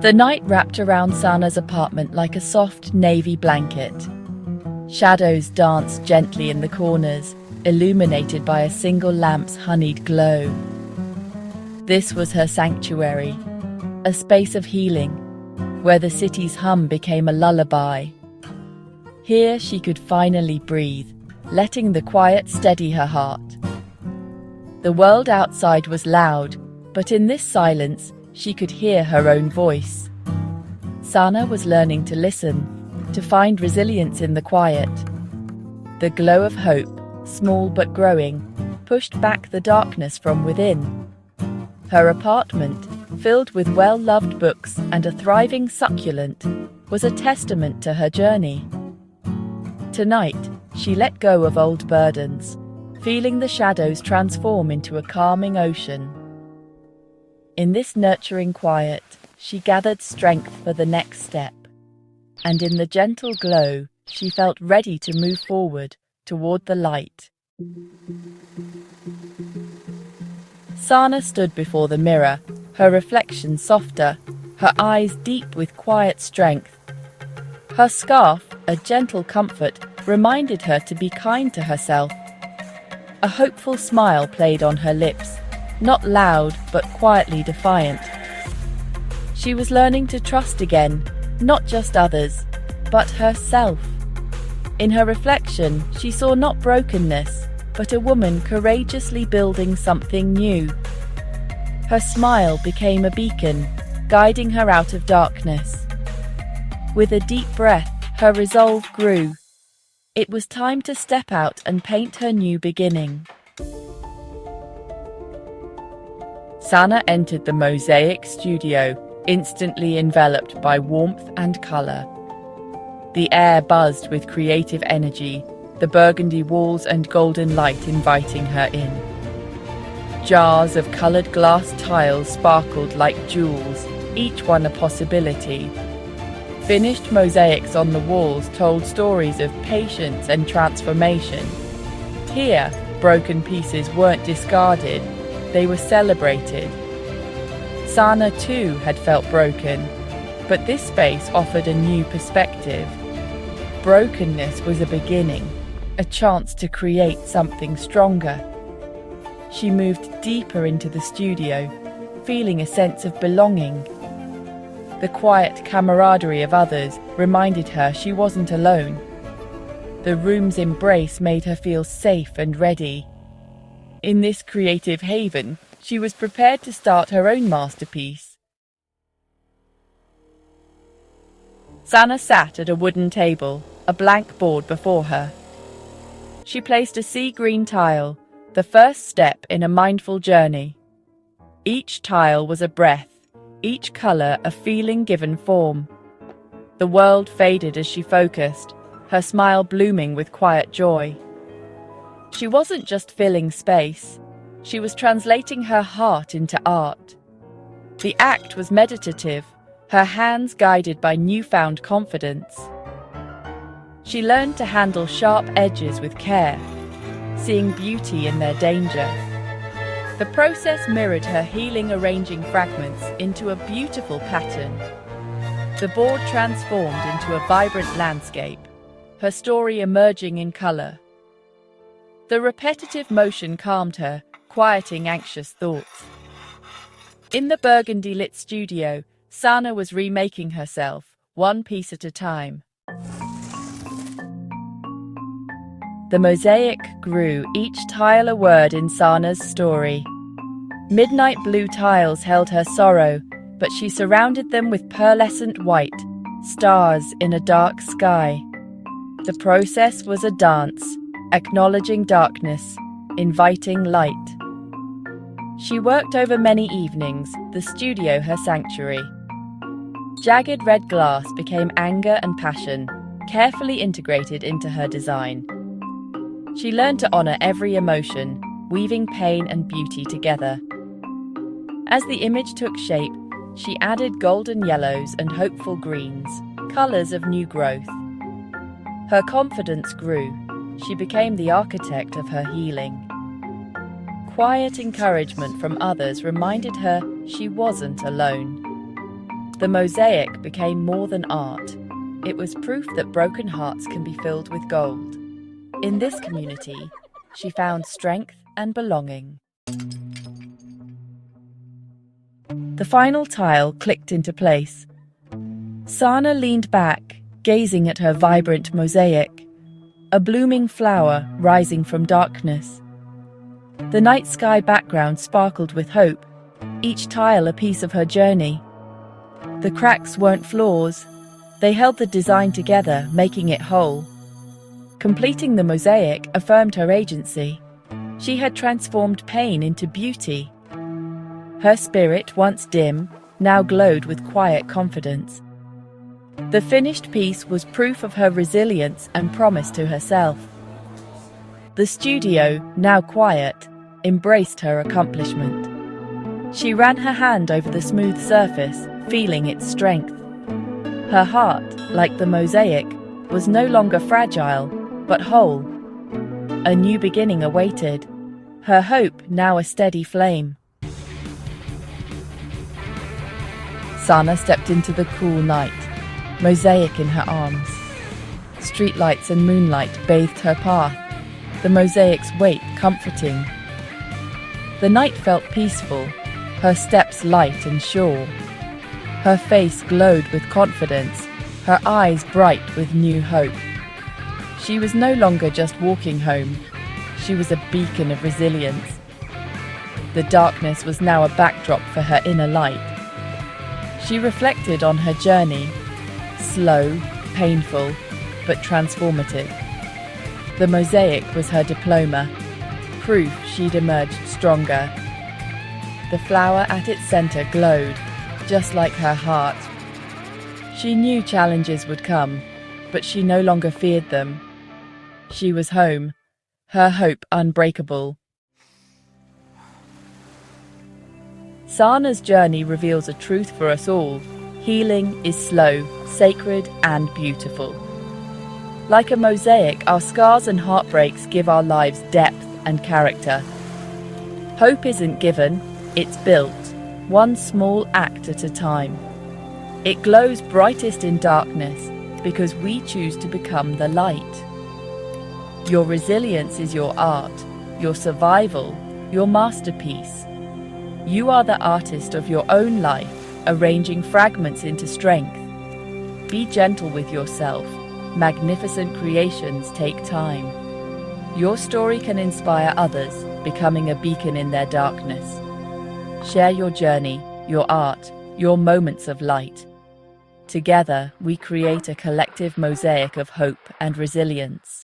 The night wrapped around Sana's apartment like a soft navy blanket. Shadows danced gently in the corners, illuminated by a single lamp's honeyed glow. This was her sanctuary, a space of healing, where the city's hum became a lullaby. Here she could finally breathe, letting the quiet steady her heart. The world outside was loud, but in this silence, she could hear her own voice. Sana was learning to listen, to find resilience in the quiet. The glow of hope, small but growing, pushed back the darkness from within. Her apartment, filled with well-loved books and a thriving succulent, was a testament to her journey. Tonight, she let go of old burdens, feeling the shadows transform into a calming ocean. In this nurturing quiet, she gathered strength for the next step, and in the gentle glow, she felt ready to move forward toward the light. Sana stood before the mirror, her reflection softer, her eyes deep with quiet strength. Her scarf, a gentle comfort, reminded her to be kind to herself. A hopeful smile played on her lips, not loud but quietly defiant. She was learning to trust again, not just others, but herself. In her reflection, she saw not brokenness, but a woman courageously building something new. Her smile became a beacon, guiding her out of darkness. With a deep breath, her resolve grew. It was time to step out and paint her new beginning. Sana entered the Mosaic studio, instantly enveloped by warmth and color. The air buzzed with creative energy, the burgundy walls and golden light inviting her in. Jars of colored glass tiles sparkled like jewels, each one a possibility. Finished mosaics on the walls told stories of patience and transformation. Here, broken pieces weren't discarded, they were celebrated. Sana too had felt broken, but this space offered a new perspective. Brokenness was a beginning, a chance to create something stronger. She moved deeper into the studio, feeling a sense of belonging. The quiet camaraderie of others reminded her she wasn't alone. The room's embrace made her feel safe and ready. In this creative haven, she was prepared to start her own masterpiece. Sana sat at a wooden table, a blank board before her. She placed a sea green tile, the first step in a mindful journey. Each tile was a breath, each color a feeling given form. The world faded as she focused, her smile blooming with quiet joy. She wasn't just filling space, she was translating her heart into art. The act was meditative, her hands guided by newfound confidence. She learned to handle sharp edges with care, seeing beauty in their danger. The process mirrored her healing, arranging fragments into a beautiful pattern. The board transformed into a vibrant landscape, her story emerging in color. The repetitive motion calmed her, quieting anxious thoughts. In the burgundy-lit studio, Sana was remaking herself, one piece at a time. The mosaic grew, each tile a word in Sana's story. Midnight blue tiles held her sorrow, but she surrounded them with pearlescent white, stars in a dark sky. The process was a dance, acknowledging darkness, inviting light. She worked over many evenings, the studio her sanctuary. Jagged red glass became anger and passion, carefully integrated into her design. She learned to honor every emotion, weaving pain and beauty together. As the image took shape, she added golden yellows and hopeful greens, colors of new growth. Her confidence grew. She became the architect of her healing. Quiet encouragement from others reminded her she wasn't alone. The mosaic became more than art. It was proof that broken hearts can be filled with gold. In this community, she found strength and belonging. The final tile clicked into place. Sana leaned back, gazing at her vibrant mosaic, a blooming flower rising from darkness. The night sky background sparkled with hope, each tile a piece of her journey. The cracks weren't flaws. They held the design together, making it whole. Completing the mosaic affirmed her agency. She had transformed pain into beauty. Her spirit, once dim, now glowed with quiet confidence. The finished piece was proof of her resilience and promise to herself. The studio, now quiet, embraced her accomplishment. She ran her hand over the smooth surface, feeling its strength. Her heart, like the mosaic, was no longer fragile, but whole. A new beginning awaited, her hope now a steady flame. Sana stepped into the cool night, mosaic in her arms. Streetlights and moonlight bathed her path, the mosaic's weight comforting. The night felt peaceful, her steps light and sure. Her face glowed with confidence, her eyes bright with new hope. She was no longer just walking home, she was a beacon of resilience. The darkness was now a backdrop for her inner light. She reflected on her journey, slow, painful, but transformative. The mosaic was her diploma, proof she'd emerged stronger. The flower at its center glowed, just like her heart. She knew challenges would come, but she no longer feared them. She was home, her hope unbreakable. Sana's journey reveals a truth for us all. Healing is slow, sacred, and beautiful. Like a mosaic, our scars and heartbreaks give our lives depth and character. Hope isn't given, it's built, one small act at a time. It glows brightest in darkness because we choose to become the light. Your resilience is your art, your survival, your masterpiece. You are the artist of your own life, arranging fragments into strength. Be gentle with yourself. Magnificent creations take time. Your story can inspire others, becoming a beacon in their darkness. Share your journey, your art, your moments of light. Together, we create a collective mosaic of hope and resilience.